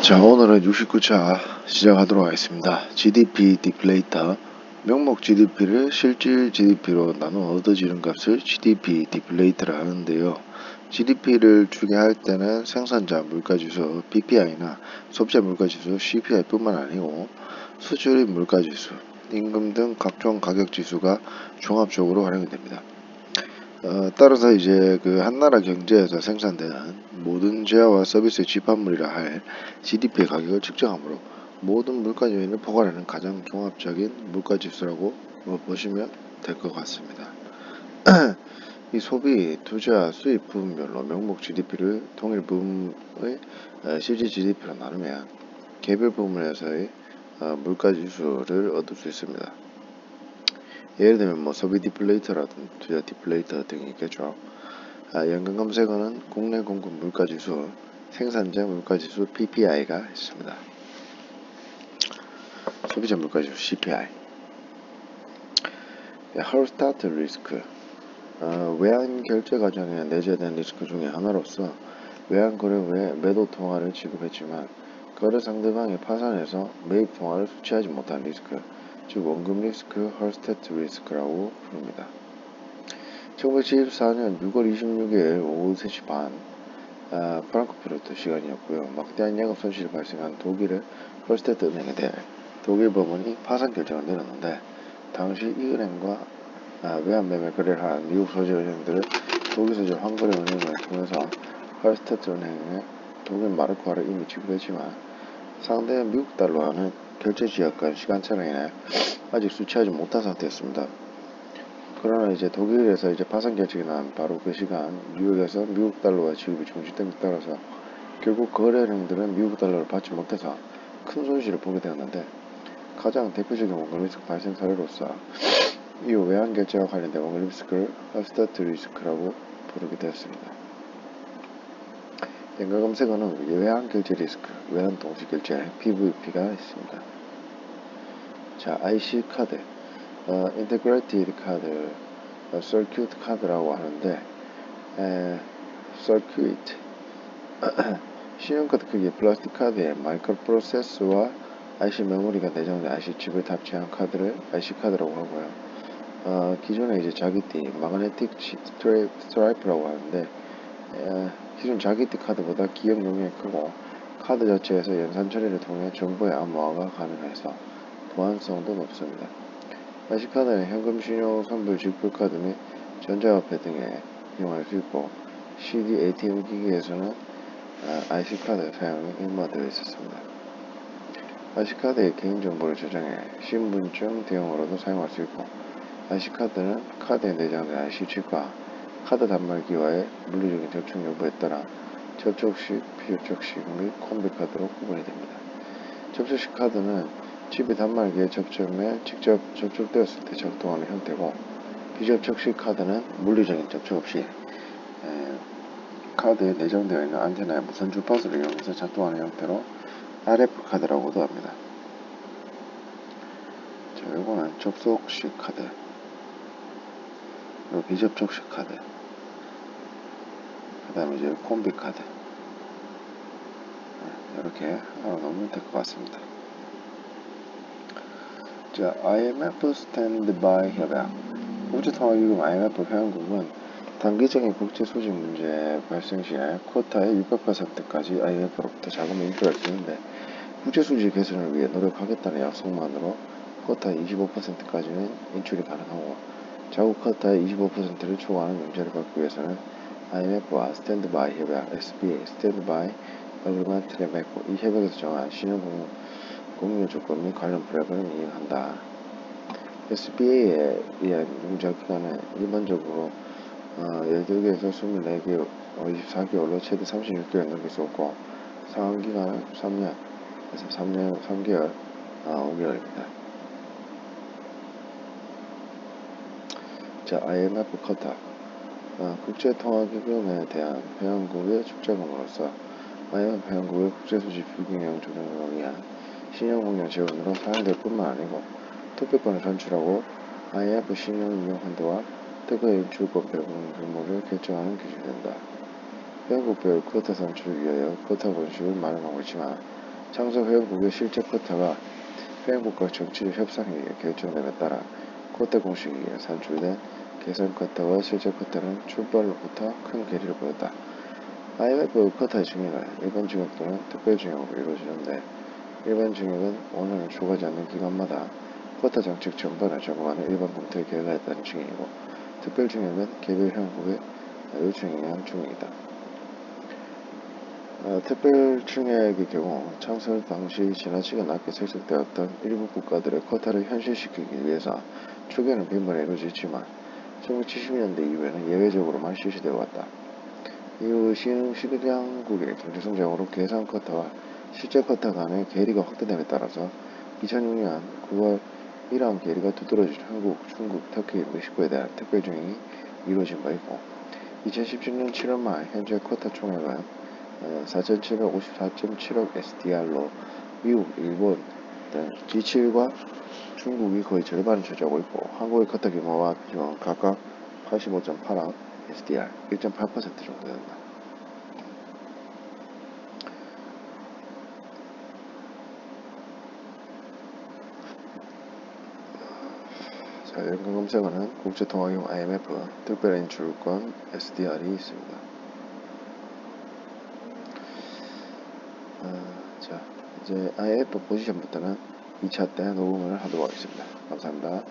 자, 오늘은 69차 시작하도록 하겠습니다. GDP 디플레이터. 명목 GDP를 실질 GDP로 나눠 얻어지는 값을 GDP 디플레이터라 하는데요. GDP를 추계할 때는 생산자 물가지수 PPI나 소비자 물가지수 CPI 뿐만 아니고 수출입 물가지수, 임금 등 각종 가격지수가 종합적으로 활용이 됩니다. 따라서 이제 그 한나라 경제에서 생산되는 모든 재화와 서비스의 집합물이라 할 GDP의 가격을 측정하므로 모든 물가 요인을 포괄하는 가장 종합적인 물가지수라고 보시면 될 것 같습니다. 이 소비, 투자, 수입 부분별로 명목 GDP를 통일 부분의 실질 GDP로 나누면 개별 부분에서의 물가지수를 얻을 수 있습니다. 예를 들면 뭐 소비 디플레이터라든지 투자 디플레이터 등이 있겠죠. 연금 검색어는 국내 공급 물가지수, 생산자 물가지수 PPI가 있습니다. 소비자 물가지수 CPI. 헐스타트 리스크. 외환 결제 과정에 내재된 리스크 중에 하나로서 외환 거래 후에 매도 통화를 지급했지만 거래 상대방이 파산해서 매입 통화를 수취하지 못한 리스크, 즉 원금 리스크, 헐스타트 리스크라고 부릅니다. 1974년 6월 26일 오후 3시 반 프랑크푸르트 시간이었고요. 막대한 영업 손실이 발생한 독일의 헐스테트 은행에 대해 독일 법원이 파산 결정을 내렸는데, 당시 이 은행과 외환 매매 거래를 한 미국 소재 은행들은 독일 소재 환거래 은행을 통해서 헐스테트 은행에 독일 마르크화를 이미 지급했지만 상대 미국 달러와는 결제 지역 간 시간차로 인해 아직 수취하지 못한 상태였습니다. 그러나 이제 독일에서 이제 파산 결정이 난 바로 그 시간 뉴욕에서 미국 달러와 지급이 중지됨에 따라서 결국 거래은행들은 미국 달러를 받지 못해서 큰 손실을 보게 되었는데, 가장 대표적인 원금 리스크 발생 사례로서 이후 외환 결제와 관련된 원금 리스크를 헐스타트 리스크라고 부르게 되었습니다. 연가 검색어는 외환 결제 리스크, 외환 동시 결제 PVP가 있습니다. 자, IC 카드, 인테그레이티드 카드, 서큐트 카드라고 하는데, 서큐트 신용카드 크기의 플라스틱 카드에 마이크로 프로세서와 IC 메모리가 내장된 IC 칩을 탑재한 카드를 IC 카드라고 하고요. 기존에 이제 자기띠 마그네틱 스트라이프라고 하는데, 기존 자기띠 카드보다 기억 용량이 크고 카드 자체에서 연산 처리를 통해 정보의 암호화가 가능해서 보안성도 높습니다. IC 카드는 현금, 신용, 선불, 지불 카드 및 전자화폐 등에 이용할 수 있고, CD, ATM 기기에서는 IC 카드 사용이 일반화되어 있었습니다. IC 카드의 개인정보를 저장해 신분증 대용으로도 사용할 수 있고, IC 카드는 카드에 내장된 IC 칩과 카드 단말기와의 물리적인 접촉 여부에 따라 접촉식, 비접촉식 및 콤비 카드로 구분이 됩니다. 접촉식 카드는 칩이 단말기에 접점에 직접 접촉되었을 때 작동하는 형태고, 비접촉식 카드는 물리적인 접촉 없이 카드에 내장되어 있는 안테나의 무선 주파수를 이용해서 작동하는 형태로 RF 카드라고도 합니다. 자, 요거는 접속식 카드, 그리고 비접촉식 카드, 그 다음에 이제 콤비 카드, 이렇게 알아놓으면 될 것 같습니다. 자, IMF 스탠드바이 협약. 국제통화기금 IMF 회원국은 단기적인 국제 수지 문제 발생 시에 쿼타의 600%까지 IMF로부터 자금을 인출할 수 있는데, 국제 수지 개선을 위해 노력하겠다는 약속만으로 쿼타의 25%까지는 인출이 가능하고, 자국 쿼타의 25%를 초과하는 용자를 받기 위해서는 IMF와 스탠드바이 협약 SBA 스탠드바이 어그리먼트를 맺고 이 협약에서 정한 신용 공유 조건 및 관련 프레임을 이행한다. SBA에 의한 융자 기간은 일반적으로 12개에서 24개월, 24개월로 최대 36개월 넘길 수 없고, 상한기간은 3년에서 3년 3개월, 5개월입니다. 자, IMF 쿼타. 국제통화기금에 대한 회원국의 출자금으로서 IMF 회원국의 국제수지 불균형 조정을 위한 신용공여 지원으로 사용될 뿐만 아니고, 투표권을 산출하고 IMF 신용인용 한도와 특허 인출권 배분 규모를 결정하는 기준이 된다. 회원국별 쿼타 산출을 위하여 쿼타 권식을 마련하고 있지만, 창설 회원국의 실제 쿼타가 회원국과 정치적 협상에 의해 결정됨에 따라 쿼타 공식에 의해 산출된 계산 쿼타와 실제 쿼타는 출발로부터 큰 괴리를 보였다. IMF 쿼타 증액은 일반 증액 또는 특별 증액으로 이루어지는데 일반 증액은 원화를 초과하지 않는 기간마다 쿼타 정책 전반을 점검하는 일반 검토의 결과에 따른 증액이고 특별 증액은 개별 회원국의 요청에 의한 증액이다. 특별 증액의 경우 창설 당시 지나치게 낮게 설정되었던 일부 국가들의 쿼타를 현실시키기 위해서 초기에는 빈번히 이루어졌지만 1970년대 이후에는 예외적으로만 실시되어 왔다. 이후 신흥시장국의 경제성장으로 계산 쿼타와 실제 쿼타 간의 괴리가 확대됨에 따라서 2006년 9월 이러한 괴리가 두드러진 한국, 중국, 터키, 멕시코에 대한 특별 증액이 이루어진 바 있고 2017년 7월 말 현재 쿼타 총액은 4,754.7억 SDR로 미국, 일본 등 G7과 중국이 거의 절반을 차지하고 있고 한국의 쿼타 규모와 비중은 각각 85.8억 SDR 1.8% 정도 된다. 자, 연금 검색어는 국제통화기금 IMF 특별인출권 SDR이 있습니다. 자, 이제 IMF 포지션부터는 2차 때 녹음을 하도록 하겠습니다. 감사합니다.